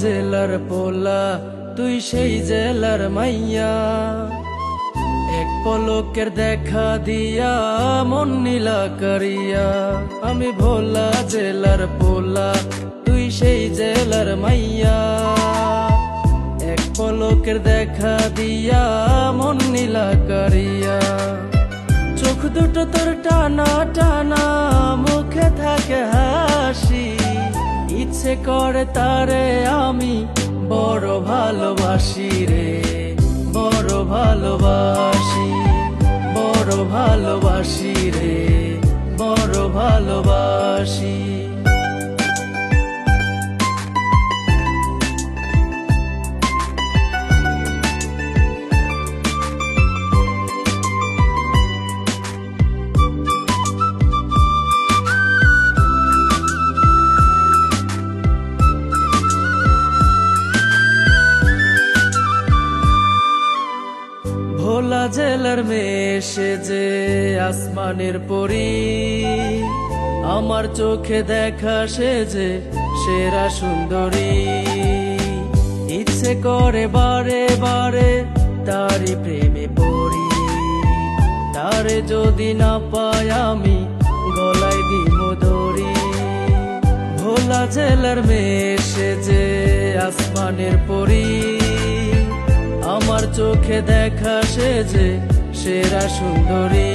জেলার পোলা, তুই সেই জেলার মাইয়া। এক পলকের দেখা দিয়া মন নীলা করিয়া। আমি ভোলা জেলার পোলা, তুই সেই জেলার মাইয়া। এক পলকের দেখা দিয়া মন নীলা করিয়া। চোখ দুটো তোর টানা টানা, মুখে থাকে হাসি। ইচ্ছে করে তারে আমি বড় ভালোবাসি রে, বড় ভালোবাসি, বড় ভালোবাসি রে, বড় ভালোবাসি। ভোলা জেলার মেয়ে সে যে আসমানের পরী, আমার চোখে দেখা সে যে সেরা সুন্দরী। ইচ্ছে করে বারে বারে তারি প্রেমে পড়ি। তারে যদি না পাই আমি গলায় দিব দড়ি। ভোলা জেলার মেয়ে সে যে আসমানের পরী, আমার চোখে দেখা সে যে সেরা সুন্দরী।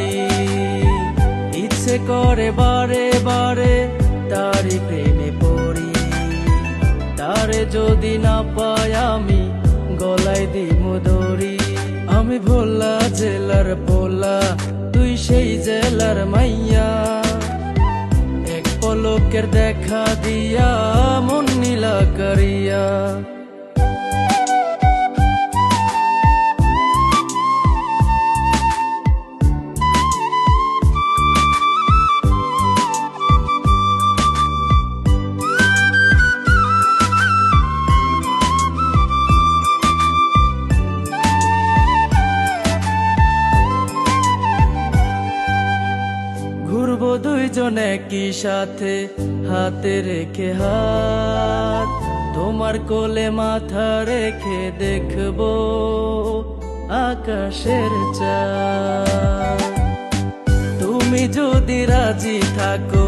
ইচ্ছে করে বারে বারে তারি প্রেমে পড়ি। তারে যদি না পাই আমি গলায় দিব দড়ি। আমি ভোলা জেলার পোলা, তুই সেই জেলার মাইয়া। এক পলকের দেখা দিয়া মন নীলা করিয়া। ঘুরবো দুইজন একই সাথে, হাতে রেখে হাত। তোমার কোলে মাথা রেখে দেখবো আকাশের চাঁদ। তুমি যদি রাজি থাকো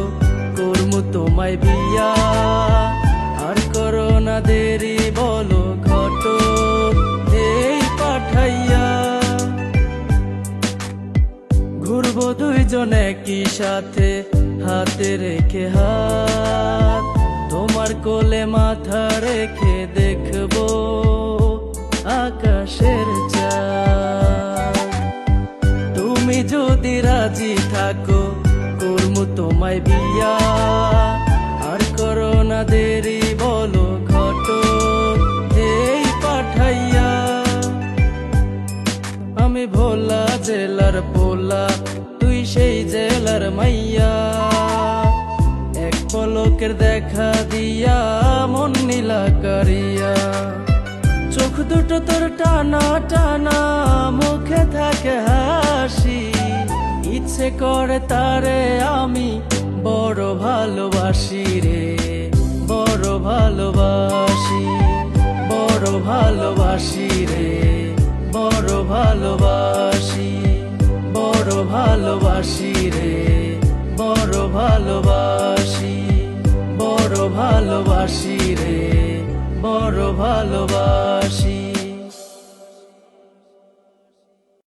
করমু তোমায় বিয়া। আর করো না দেরি, বলো ঘটক এই পাঠাইয়া। ঘুরবো দুইজন একই সাথে, হাতে রেখে হাত। তোমার কোলে মাথা রেখে দেখবো আকাশের চাঁদ। তুমি যদি রাজি থাকো করমু তোমায় বিয়া। আর করো না দেরি, বলো ঘটক এই পাঠাইয়া। আমি ভোলা জেলার পোলা, তুই সেই জেলার মাইয়া। এক পলকের দেখা দিয়া মন নীলা করিয়া। চোখ দুটো তোর টানা টানা, মুখে থাকে হাসি। ইচ্ছে করে তারে আমি বড় ভালোবাসি রে, বড় ভালোবাসি, বড় ভালোবাসি রে, বড় ভালোবাসি, বড় ভালোবাসি রে, বড় ভালোবাসি, বড় ভালোবাসি রে, বড় ভালোবাসি।